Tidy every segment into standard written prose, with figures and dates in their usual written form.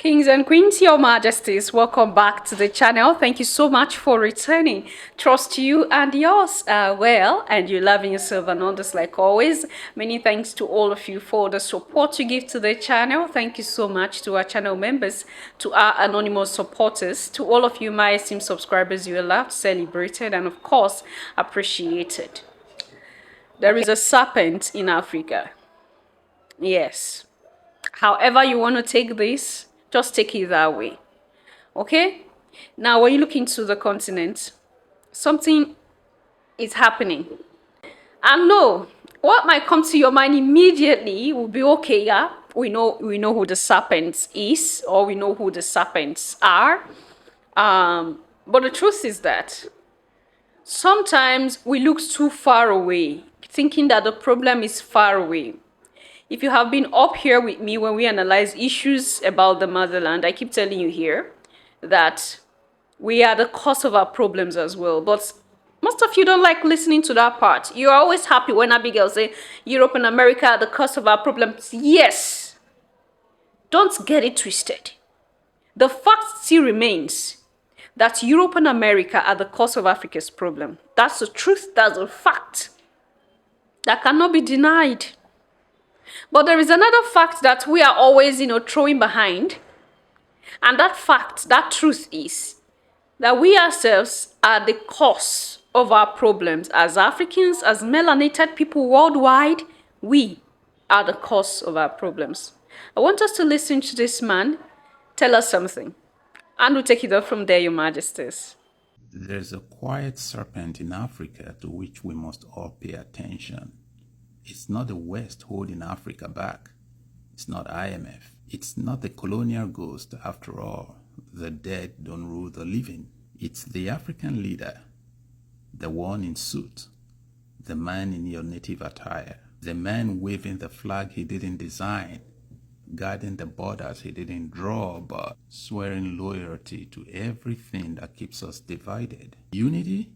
Kings and Queens, Your Majesties, welcome back to the channel. Thank you so much for returning. Trust you and yours are well, and you're loving yourself and others like always. Many thanks to all of you for the support you give to the channel. Thank you so much to our channel members, to our anonymous supporters, to all of you my esteemed subscribers. You are loved, celebrated, and of course appreciated. There is a serpent in Africa. Yes. However you want to take this, just take it that way. Okay? Now, when you look into the continent, something is happening. And no, what might come to your mind immediately will be, okay, yeah, we know who the serpent is, or we know who the serpents are. But the truth is that sometimes we look too far away, thinking that the problem is far away. If you have been up here with me when we analyze issues about the motherland, I keep telling you here that we are the cause of our problems as well. But most of you don't like listening to that part. You're always happy when Abigail say Europe and America are the cause of our problems. Yes. Don't get it twisted. The fact still remains that Europe and America are the cause of Africa's problem. That's the truth. That's a fact that cannot be denied. But there is another fact that we are always, throwing behind. And that fact, that truth is that we ourselves are the cause of our problems. As Africans, as melanated people worldwide, we are the cause of our problems. I want us to listen to this man tell us something. And we'll take it up from there, Your Majesties. There's a quiet serpent in Africa to which we must all pay attention. It's not the West holding Africa back. It's not IMF. It's not the colonial ghost, after all. The dead don't rule the living. It's the African leader, the one in suit, the man in your native attire, the man waving the flag he didn't design, guarding the borders he didn't draw, but swearing loyalty to everything that keeps us divided. Unity?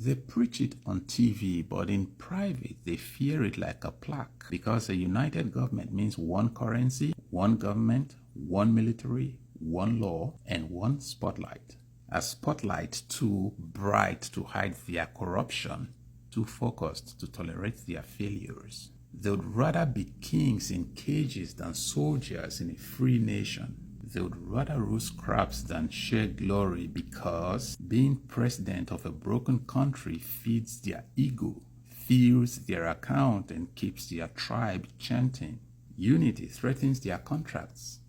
They preach it on TV, but in private, they fear it like a plague, because a united government means one currency, one government, one military, one law, and one spotlight. A spotlight too bright to hide their corruption, too focused to tolerate their failures. They would rather be kings in cages than soldiers in a free nation. They would rather roast crabs than share glory, because being president of a broken country feeds their ego, fills their account, and keeps their tribe chanting. Unity threatens their contracts,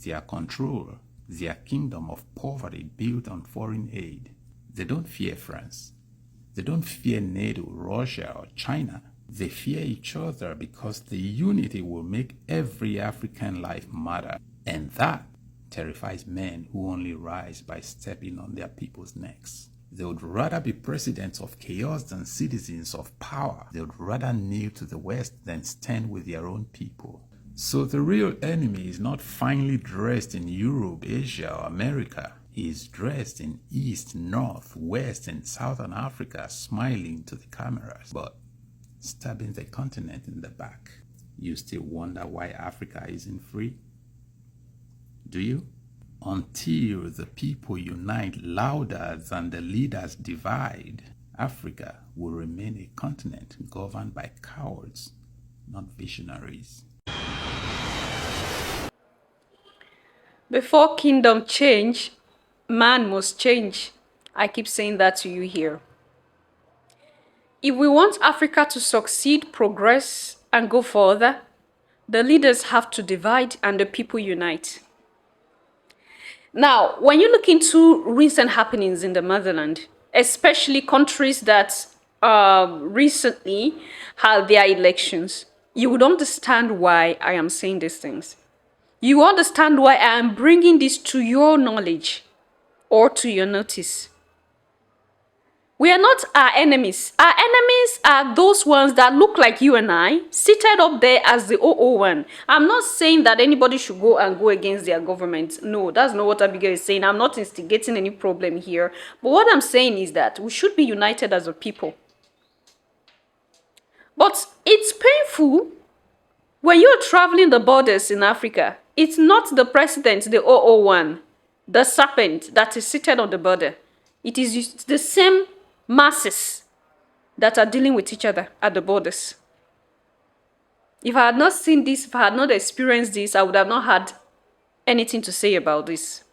their control, their kingdom of poverty built on foreign aid. They don't fear France. They don't fear NATO, Russia, or China. They fear each other because the unity will make every African life matter. And that terrifies men who only rise by stepping on their people's necks. They would rather be presidents of chaos than citizens of power. They would rather kneel to the West than stand with their own people. So the real enemy is not finely dressed in Europe, Asia, or America. He is dressed in East, North, West, and Southern Africa, smiling to the cameras, but stabbing the continent in the back. You still wonder why Africa isn't free? Do you? Until the people unite louder than the leaders divide, Africa will remain a continent governed by cowards, not visionaries. Before kingdom change, man must change. I keep saying that to you here. If we want Africa to succeed, progress, and go further, the leaders have to divide and the people unite. Now, when you look into recent happenings in the motherland, especially countries that recently had their elections, you would understand why I am saying these things. You understand why I am bringing this to your knowledge or to your notice. We are not our enemies. Our enemies are those ones that look like you and I, seated up there as the 001. I'm not saying that anybody should go against their government. No, that's not what Abigail is saying. I'm not instigating any problem here. But what I'm saying is that we should be united as a people. But it's painful when you're traveling the borders in Africa It's not the president, the 001, the serpent that is seated on the border. It is the same masses that are dealing with each other at the borders. If I had not seen this, if I had not experienced this, I would have not had anything to say about this.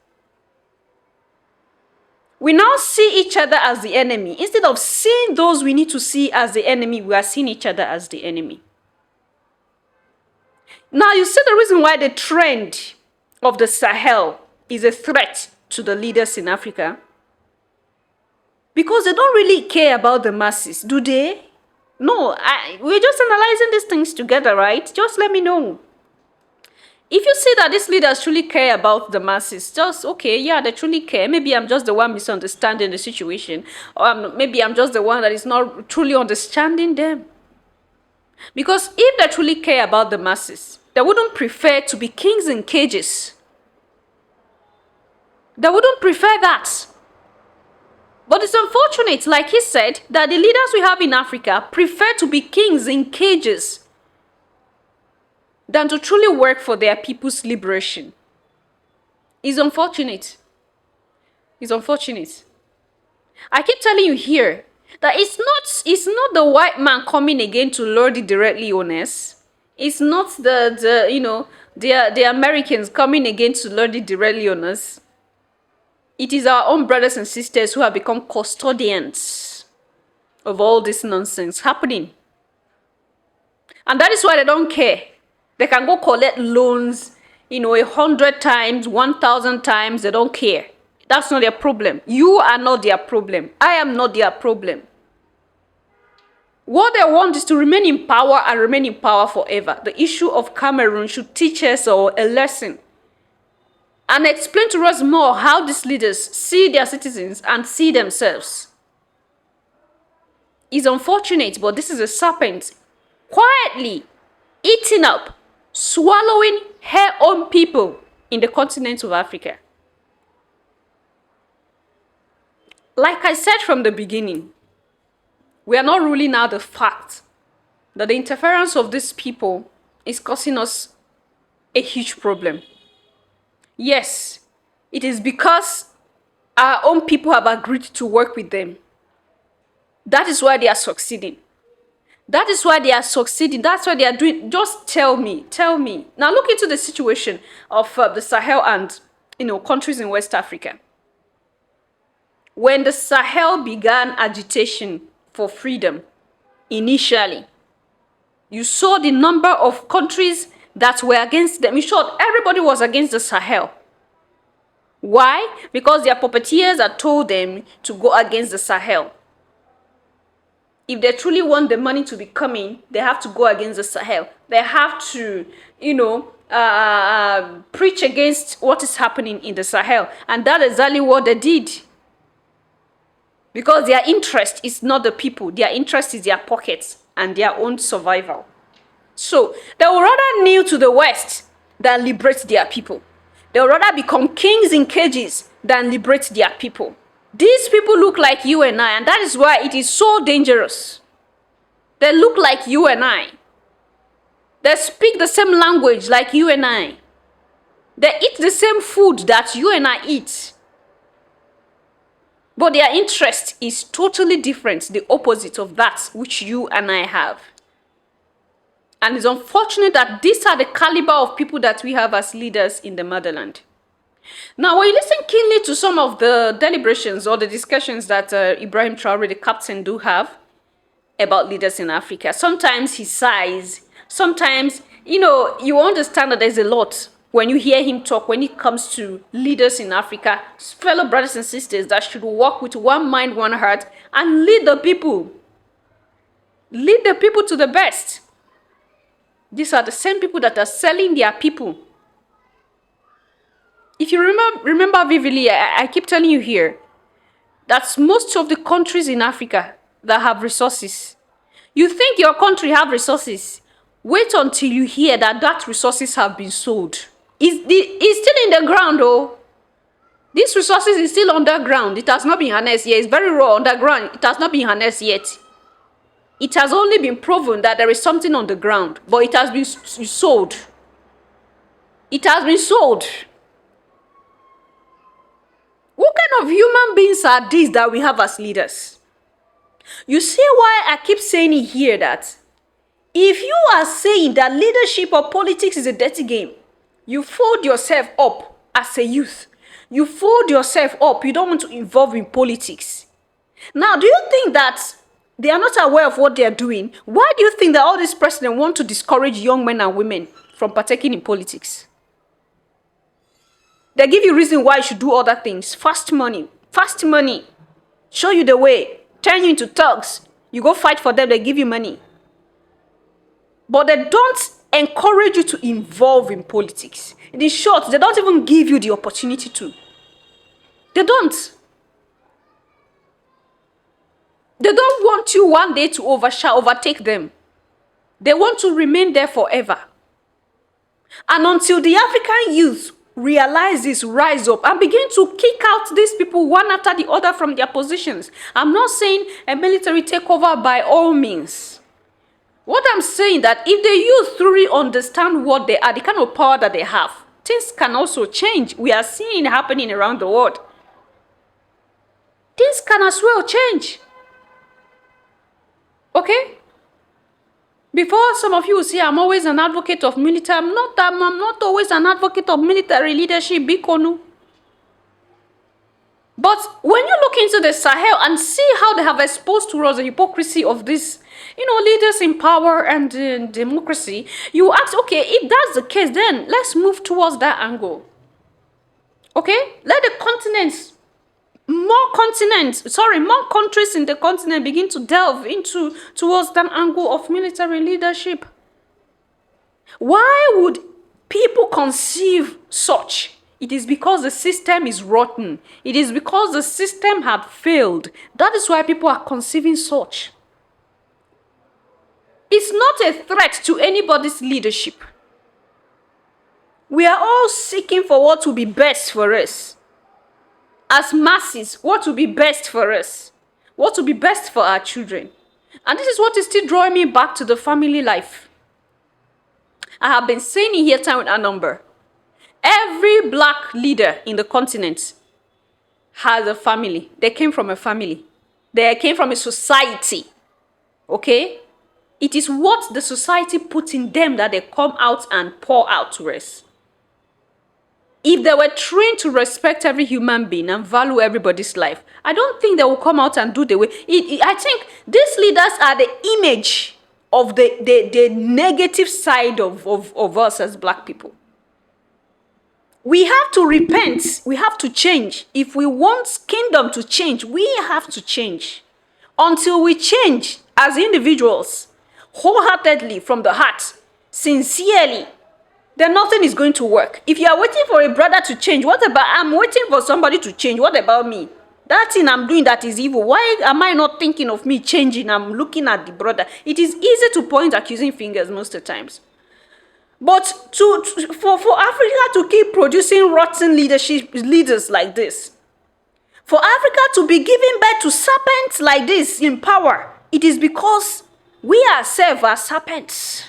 We now see each other as the enemy. Instead of seeing those we need to see as the enemy, we are seeing each other as the enemy. Now, you see the reason why the trend of the Sahel is a threat to the leaders in Africa? Because they don't really care about the masses, do they? No, we're just analyzing these things together, right? Just let me know. If you see that these leaders truly care about the masses, just, okay, yeah, they truly care. Maybe I'm just the one misunderstanding the situation. Or maybe I'm just the one that is not truly understanding them. Because if they truly care about the masses, they wouldn't prefer to be kings in cages. They wouldn't prefer that. But it's unfortunate, like he said, that the leaders we have in Africa prefer to be kings in cages than to truly work for their people's liberation. It's unfortunate. It's unfortunate. I keep telling you here that it's not the white man coming again to lord it directly on us. It's not the Americans coming again to lord it directly on us. It is our own brothers and sisters who have become custodians of all this nonsense happening. And that is why they don't care. They can go collect loans, 100 times, 1,000 times, they don't care. That's not their problem. You are not their problem. I am not their problem. What they want is to remain in power and remain in power forever. The issue of Cameroon should teach us a lesson and explain to us more how these leaders see their citizens and see themselves. It's unfortunate, but this is a serpent quietly eating up, swallowing her own people in the continent of Africa. Like I said from the beginning, we are not ruling out the fact that the interference of these people is causing us a huge problem. Yes, it is because our own people have agreed to work with them. That is why they are succeeding. That is why they are succeeding. That's why they are doing. Just tell me. Now look into the situation of the Sahel and, countries in West Africa. When the Sahel began agitation for freedom, initially, you saw the number of countries that were against them. In short, everybody was against the Sahel. Why? Because their puppeteers had told them to go against the Sahel. If they truly want the money to be coming, they have to go against the Sahel. They have to, preach against what is happening in the Sahel. And that is exactly what they did. Because their interest is not the people. Their interest is their pockets and their own survival. So they will rather kneel to the West than liberate their people. They will rather become kings in cages than liberate their people. These people look like you and I, and that is why it is so dangerous. They look like you and I. They speak the same language like you and I. They eat the same food that you and I eat. But their interest is totally different, the opposite of that which you and I have. And it's unfortunate that these are the caliber of people that we have as leaders in the motherland. Now, when you listen keenly to some of the deliberations or the discussions that Ibrahim Traore, the captain, do have about leaders in Africa, sometimes he sighs. Sometimes, you understand that there's a lot when you hear him talk when it comes to leaders in Africa, fellow brothers and sisters that should work with one mind, one heart, and lead the people. Lead the people to the best. These are the same people that are selling their people. If you remember vividly, I keep telling you here, that most of the countries in Africa that have resources, you think your country have resources, wait until you hear that resources have been sold. It's still in the ground, though. These resources is still underground. It has not been harnessed yet. It's very raw underground. It has not been harnessed yet. It has only been proven that there is something on the ground, but it has been sold. It has been sold. What kind of human beings are these that we have as leaders? You see why I keep saying it here that if you are saying that leadership or politics is a dirty game, you fold yourself up as a youth. You fold yourself up. You don't want to involve in politics. Now, do you think that they are not aware of what they are doing? Why do you think that all these presidents want to discourage young men and women from partaking in politics? They give you reason why you should do other things. Fast money. Show you the way. Turn you into thugs. You go fight for them, they give you money. But they don't encourage you to involve in politics. In short, they don't even give you the opportunity to. They don't. They don't want you one day to overtake them. They want to remain there forever. And until the African youth realize this, rise up and begin to kick out these people one after the other from their positions. I'm not saying a military takeover by all means. What I'm saying that if the youth truly understand what they are, the kind of power that they have, things can also change. We are seeing it happening around the world. Things can as well change. Okay? Before some of you will say, I'm always an advocate of military. I'm not always an advocate of military leadership, Bikonu. But when you look into the Sahel and see how they have exposed to us the hypocrisy of these, leaders in power and democracy, you ask, okay, if that's the case, then let's move towards that angle. Okay? Let the more countries in the continent begin to delve towards that angle of military leadership. Why would people conceive such? It is because the system is rotten. It is because the system had failed. That is why people are conceiving such. It's not a threat to anybody's leadership. We are all seeking for what will be best for us. As masses, what will be best for us? What will be best for our children? And this is what is still drawing me back to the family life. I have been saying it here time with a number. Every black leader in the continent has a family. They came from a family. They came from a society. Okay? It is what the society put in them that they come out and pour out to us. If they were trained to respect every human being and value everybody's life, I don't think they will come out and do the way. I think these leaders are the image of the negative side of us as black people. We have to repent. We have to change. If we want kingdom to change, we have to change. Until we change as individuals, wholeheartedly, from the heart, sincerely, then nothing is going to work. If you are waiting for a brother to change, what about I'm waiting for somebody to change? What about me? That thing I'm doing that is evil. Why am I not thinking of me changing? I'm looking at the brother. It is easy to point accusing fingers most of the times. But for Africa to keep producing rotten leaders like this, for Africa to be giving birth to serpents like this in power, it is because we ourselves are serpents.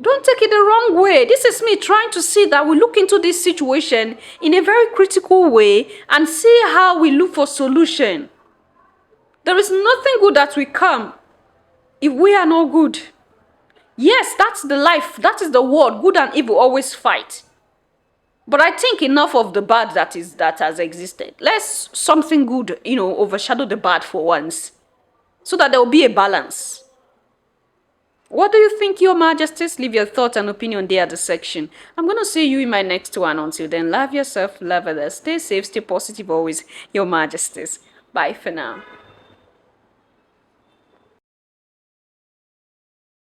Don't take it the wrong way. This is me trying to see that we look into this situation in a very critical way and see how we look for solution. There is nothing good that will come if we are not good. Yes, that's the life. That is the world. Good and evil always fight. But I think enough of the bad that has existed. Let's something good, overshadow the bad for once, so that there will be a balance. What do you think, Your Majesties? Leave your thoughts and opinion there at the section. I'm going to see you in my next one. Until then, love yourself, love others, stay safe, stay positive always, Your Majesties. Bye for now.